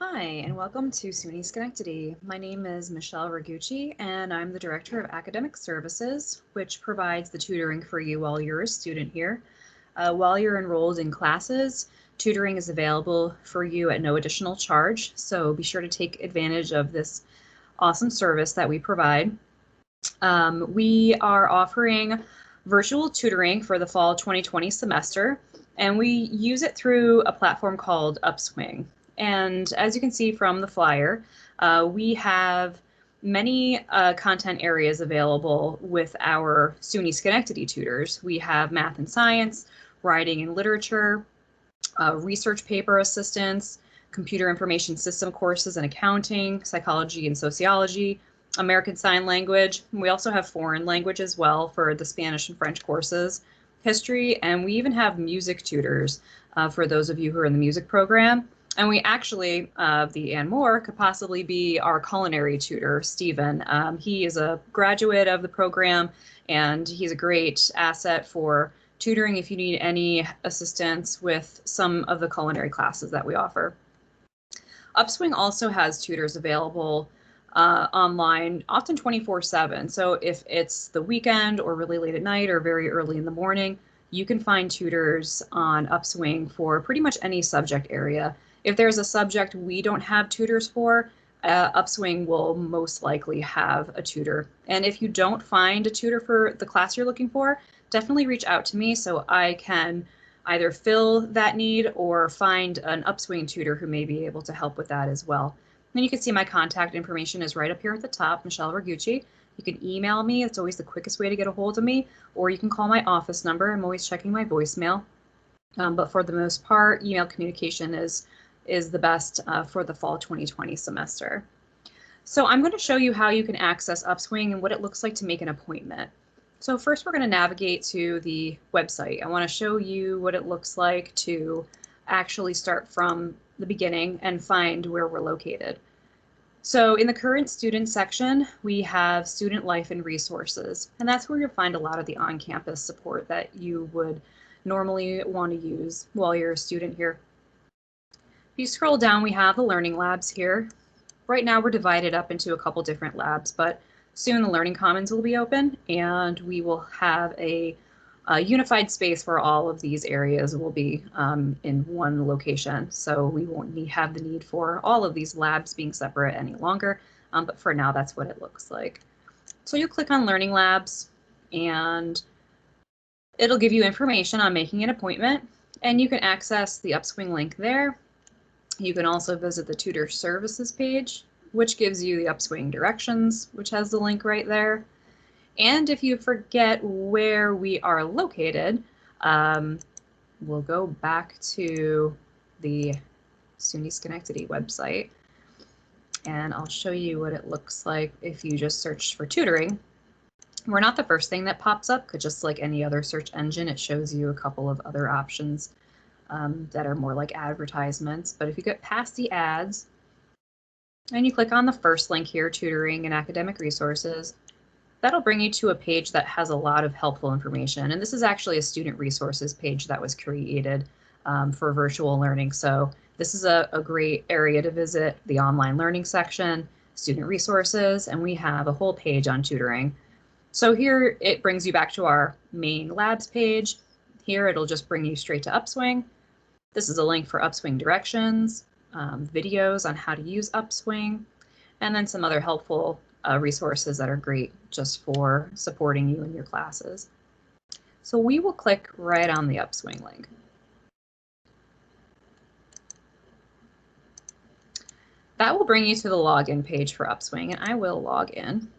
Hi, and welcome to SUNY Schenectady. My name is Michelle Ragucci, and I'm the Director of Academic Services, which provides the tutoring for you while you're a student here. While you're enrolled in classes, tutoring is available for you at no additional charge, so be sure to take advantage of this awesome service that we provide. We are offering virtual tutoring for the fall 2020 semester, and we use it through a platform called Upswing. And as you can see from the flyer, we have many content areas available with our SUNY Schenectady tutors. We have math and science, writing and literature, research paper assistance, computer information system courses and accounting, psychology and sociology, American Sign Language. We also have foreign language as well for the Spanish and French courses, history, and we even have music tutors for those of you who are in the music program. And we actually, the and more, could possibly be our culinary tutor, Stephen. He is a graduate of the program, and he's a great asset for tutoring if you need any assistance with some of the culinary classes that we offer. Upswing also has tutors available online, often 24/7. So if it's the weekend or really late at night or very early in the morning, you can find tutors on Upswing for pretty much any subject area. If there's a subject we don't have tutors for, Upswing will most likely have a tutor. And if you don't find a tutor for the class you're looking for, definitely reach out to me so I can either fill that need or find an Upswing tutor who may be able to help with that as well. And you can see my contact information is right up here at the top, Michelle Ragucci. You can email me, it's always the quickest way to get a hold of me, or you can call my office number. I'm always checking my voicemail. But for the most part, email communication is the best for the fall 2020 semester. So I'm going to show you how you can access Upswing and what it looks like to make an appointment. So first we're going to navigate to the website. I want to show you what it looks like to actually start from the beginning and find where we're located. So in the current student section, we have student life and resources, and that's where you'll find a lot of the on-campus support that you would normally want to use while you're a student here. If you scroll down, we have the learning labs here. Right now we're divided up into a couple different labs, but soon the Learning Commons will be open and we will have a unified space for all of these areas will be in one location. So we won't have the need for all of these labs being separate any longer, but for now that's what it looks like. So you'll click on Learning Labs and it'll give you information on making an appointment, and you can access the Upswing link there. You can also visit the Tutor Services page, which gives you the Upswing directions, which has the link right there. And if you forget where we are located, we'll go back to the SUNY Schenectady website, and I'll show you what it looks like if you just search for tutoring. We're not the first thing that pops up, because just like any other search engine, it shows you a couple of other options that are more like advertisements. But if you get past the ads and you click on the first link here, tutoring and academic resources, that'll bring you to a page that has a lot of helpful information. And this is actually a student resources page that was created for virtual learning. So this is a great area to visit, the online learning section, student resources, and we have a whole page on tutoring. So here it brings you back to our main labs page. Here it'll just bring you straight to Upswing. This is a link for Upswing directions, videos on how to use Upswing, and then some other helpful resources that are great just for supporting you in your classes. So we will click right on the Upswing link. That will bring you to the login page for Upswing, and I will log in.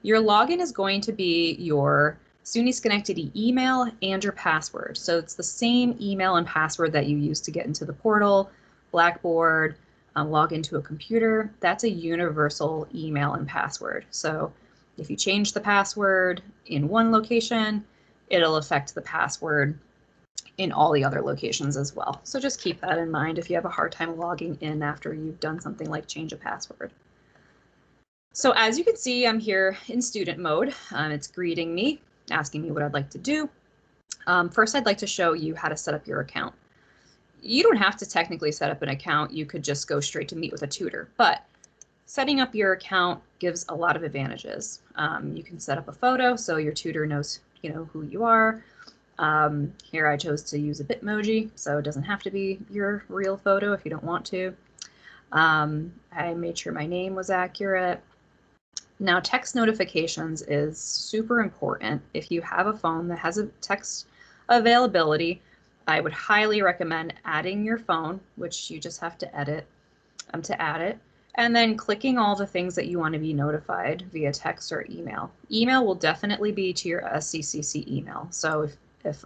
Your login is going to be your SUNY Schenectady email and your password. So it's the same email and password that you use to get into the portal, Blackboard, log into a computer. That's a universal email and password. So if you change the password in one location, it'll affect the password in all the other locations as well. So just keep that in mind if you have a hard time logging in after you've done something like change a password. So as you can see, I'm here in student mode. It's greeting me, asking me what I'd like to do. First, I'd like to show you how to set up your account. you don't have to technically set up an account. You could just go straight to meet with a tutor, but setting up your account gives a lot of advantages. You can set up a photo so your tutor knows, who you are. Here I chose to use a Bitmoji, so it doesn't have to be your real photo if you don't want to. I made sure my name was accurate. Now, text notifications is super important. If you have a phone that has a text availability, I would highly recommend adding your phone, which you just have to edit to add it, and then clicking all the things that you want to be notified via text or email. Email will definitely be to your SCCC email. So if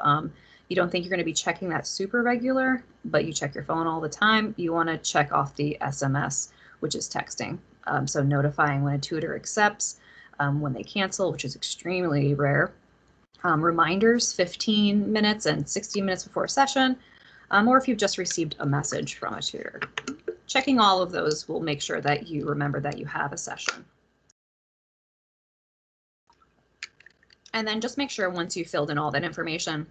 you don't think you're going to be checking that super regular, but you check your phone all the time, you want to check off the SMS, which is texting. So notifying when a tutor accepts, when they cancel, which is extremely rare. Reminders 15 minutes and 60 minutes before a session, or if you've just received a message from a tutor. Checking all of those will make sure that you remember that you have a session. And then just make sure once you've filled in all that information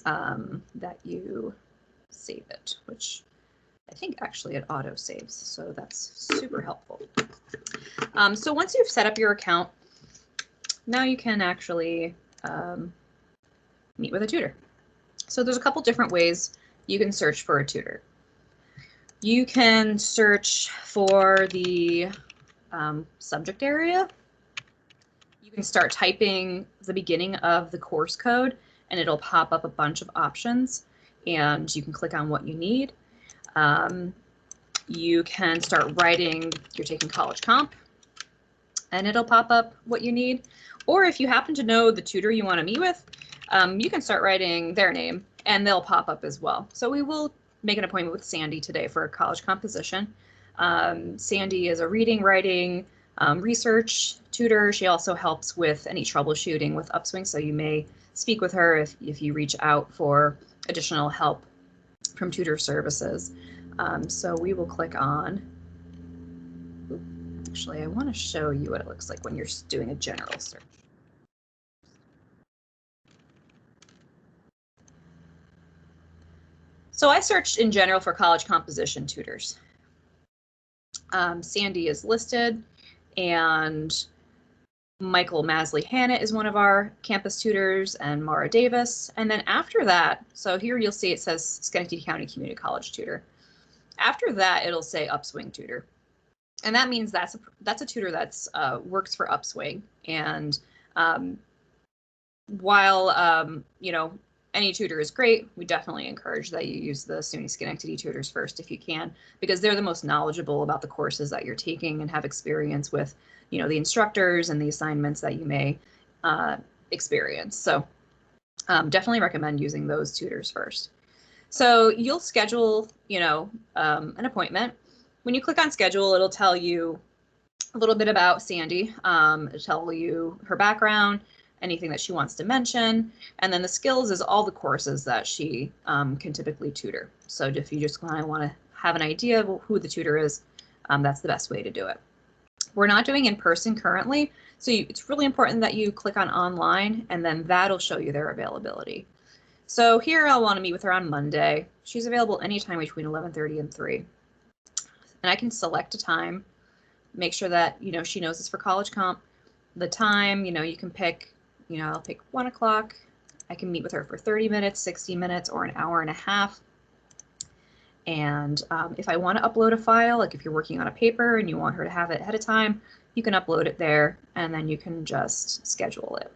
that you save it, which I think actually it auto saves, so that's super helpful. So once you've set up your account, now you can actually meet with a tutor. So there's a couple different ways you can search for a tutor. You can search for the subject area. You can start typing the beginning of the course code and it'll pop up a bunch of options and you can click on what you need. You can start writing, you're taking college comp, and it'll pop up what you need. Or if you happen to know the tutor you want to meet with, you can start writing their name and they'll pop up as well. So we will make an appointment with Sandy today for a college composition. Sandy is a reading, writing, research tutor. She also helps with any troubleshooting with Upswing, so you may speak with her if you reach out for additional help from tutor services. So we will click on, actually I want to show you what it looks like when you're doing a general search. So I searched in general for college composition tutors. Sandy is listed, and Michael Masley-Hannett is one of our campus tutors, and Mara Davis. And then after that, so here you'll see it says Schenectady County Community College tutor. After that, it'll say Upswing tutor. And that means that's a tutor that's works for Upswing. And while any tutor is great, we definitely encourage that you use the SUNY Schenectady tutors first if you can, because they're the most knowledgeable about the courses that you're taking and have experience with, the instructors and the assignments that you may experience. So definitely recommend using those tutors first. So you'll schedule, an appointment. When you click on schedule, it'll tell you a little bit about Sandy, it'll tell you her background, anything that she wants to mention, and then the skills is all the courses that she can typically tutor. So if you just kind of want to have an idea of who the tutor is, that's the best way to do it. We're not doing in person currently, so it's really important that you click on online, and then that'll show you their availability. So here I'll want to meet with her on Monday. She's available anytime between 11:30 and 3. And I can select a time, make sure that, she knows it's for college comp. The time, you can pick, I'll pick 1 o'clock. I can meet with her for 30 minutes, 60 minutes, or an hour and a half. And if I want to upload a file, like if you're working on a paper and you want her to have it ahead of time, you can upload it there and then you can just schedule it.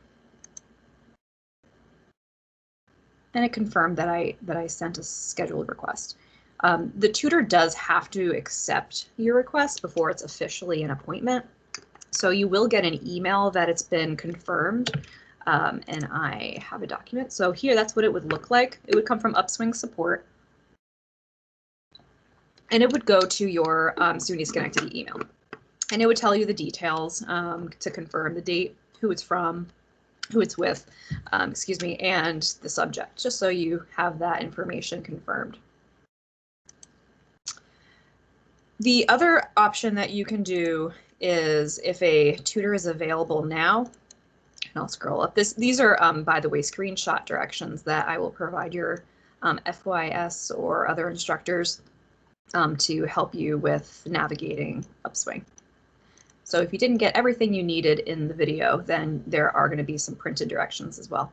And it confirmed that I sent a scheduled request. The tutor does have to accept your request before it's officially an appointment. So you will get an email that it's been confirmed, and I have a document. So here, that's what it would look like. It would come from Upswing support, and it would go to your SUNY Schenectady email. And it would tell you the details to confirm the date, who it's from, who it's with, and the subject, just so you have that information confirmed. The other option that you can do is if a tutor is available now, and I'll scroll up. These are, by the way, screenshot directions that I will provide your FYS or other instructors to help you with navigating Upswing. So if you didn't get everything you needed in the video, then there are going to be some printed directions as well.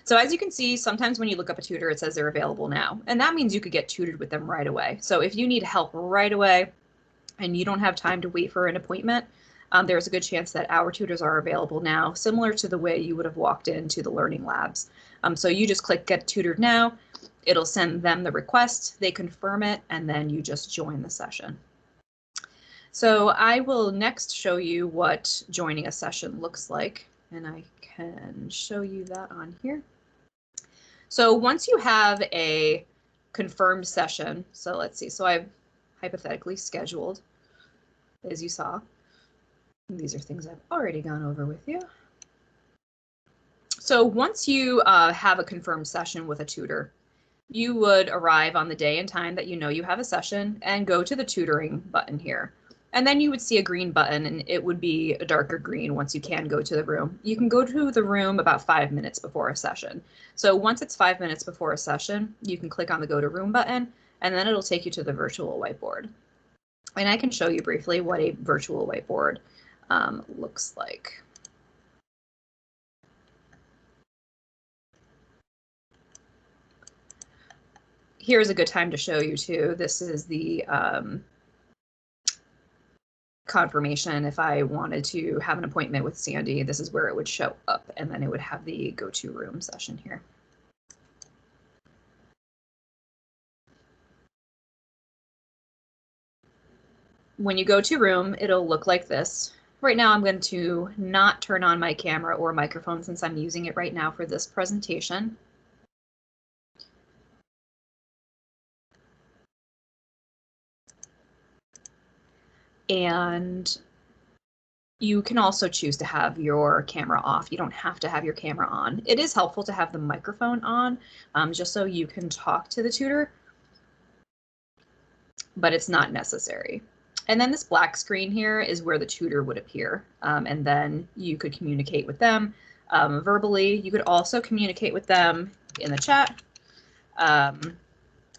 So as you can see, sometimes when you look up a tutor, it says they're available now, and that means you could get tutored with them right away. So if you need help right away and you don't have time to wait for an appointment, there's a good chance that our tutors are available now, similar to the way you would have walked into the learning labs. So you just click Get Tutored Now, it'll send them the request, they confirm it, and then you just join the session. So I will next show you what joining a session looks like, and I can show you that on here. So once you have a confirmed session, so let's see, so I've hypothetically scheduled, as you saw. These are things I've already gone over with you. So once you have a confirmed session with a tutor, you would arrive on the day and time that you know you have a session and go to the tutoring button here. And then you would see a green button, and it would be a darker green once you can go to the room. You can go to the room about 5 minutes before a session. So once it's 5 minutes before a session, you can click on the Go to Room button, and then it'll take you to the virtual whiteboard. And I can show you briefly what a virtual whiteboard looks like. Here's a good time to show you too. This is the confirmation. If I wanted to have an appointment with Sandy, this is where it would show up, and then it would have the Go to Room session here. When you go to room, it'll look like this. Right now I'm going to not turn on my camera or microphone since I'm using it right now for this presentation. And you can also choose to have your camera off. You don't have to have your camera on. It is helpful to have the microphone on just so you can talk to the tutor, but it's not necessary. And then this black screen here is where the tutor would appear, and then you could communicate with them verbally. You could also communicate with them in the chat.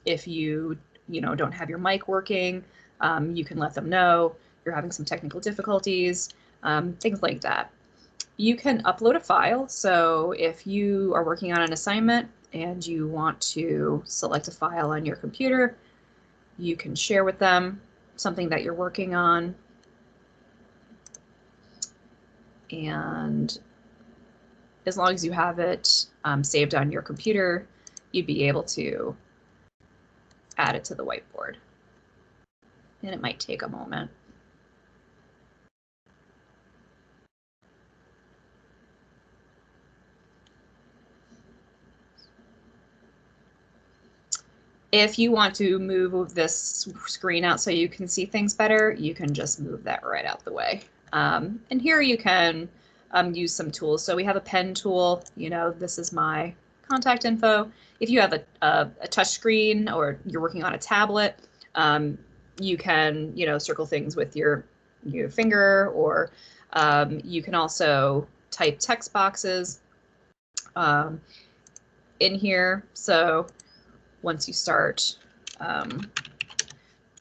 If you don't have your mic working, you can let them know you're having some technical difficulties, things like that. You can upload a file. So if you are working on an assignment and you want to select a file on your computer, you can share with them something that you're working on. And as long as you have it saved on your computer, you'd be able to add it to the whiteboard. And it might take a moment. If you want to move this screen out so you can see things better, you can just move that right out the way. And here you can use some tools. So we have a pen tool. This is my contact info. If you have a touch screen or you're working on a tablet, you can circle things with your finger, or you can also type text boxes in here. So once you start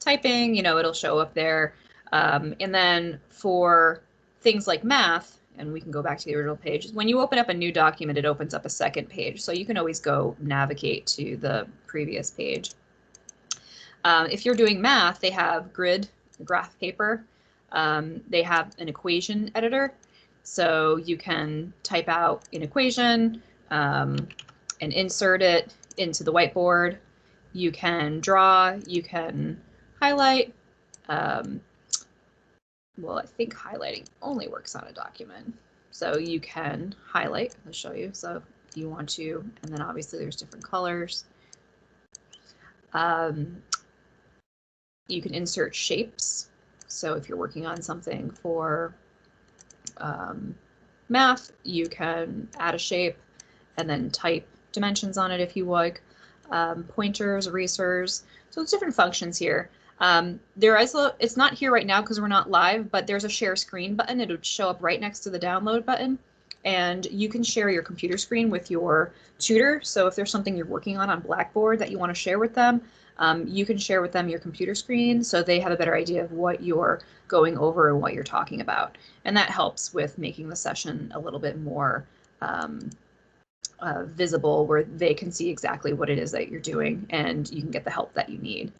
typing, it'll show up there. And then for things like math, and we can go back to the original page, when you open up a new document, it opens up a second page. So you can always go navigate to the previous page. If you're doing math, they have grid, graph paper. They have an equation editor. So you can type out an equation and insert it into the whiteboard. You can draw, you can highlight. Well, I think highlighting only works on a document. So you can highlight, I'll show you. So if you want to, and then obviously there's different colors. You can insert shapes. So if you're working on something for math, you can add a shape and then type dimensions on it if you like. Pointers, erasers, so it's different functions here. It's not here right now because we're not live, but there's a share screen button. It would show up right next to the download button. and you can share your computer screen with your tutor. So if there's something you're working on Blackboard that you want to share with them, you can share with them your computer screen so they have a better idea of what you're going over and what you're talking about. And that helps with making the session a little bit more visible, where they can see exactly what it is that you're doing and you can get the help that you need.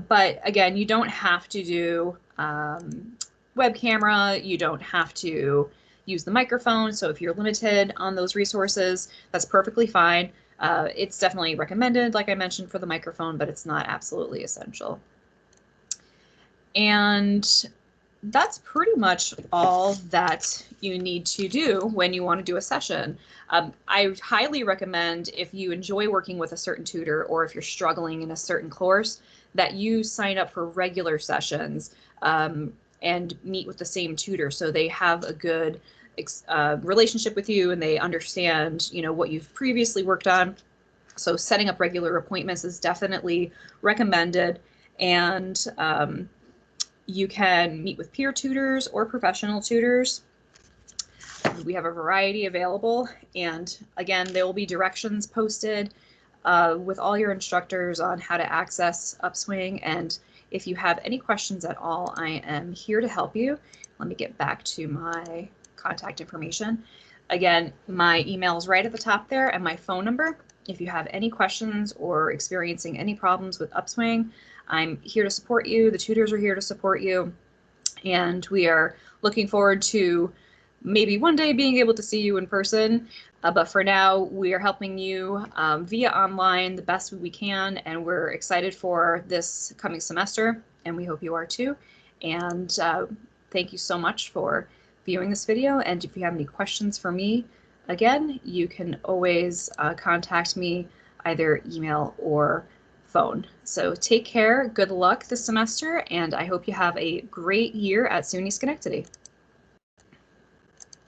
But again, you don't have to do web camera, you don't have to use the microphone. So if you're limited on those resources, that's perfectly fine. It's definitely recommended, like I mentioned, for the microphone, but it's not absolutely essential. And that's pretty much all that you need to do when you want to do a session. I highly recommend, if you enjoy working with a certain tutor or if you're struggling in a certain course, that you sign up for regular sessions and meet with the same tutor so they have a good relationship with you and they understand, you know, what you've previously worked on. So setting up regular appointments is definitely recommended. And you can meet with peer tutors or professional tutors. We have a variety available, and again, there will be directions posted with all your instructors on how to access Upswing. And if you have any questions at all, I am here to help you. Let me get back to my contact information. Again, my email is right at the top there and my phone number. If you have any questions or experiencing any problems with Upswing, I'm here to support you. The tutors are here to support you. And we are looking forward to maybe one day being able to see you in person. But for now, we are helping you via online the best we can. And we're excited for this coming semester. And we hope you are too. And thank you so much for viewing this video. And if you have any questions for me, again, you can always contact me either email or phone. So take care, good luck this semester, and I hope you have a great year at SUNY Schenectady.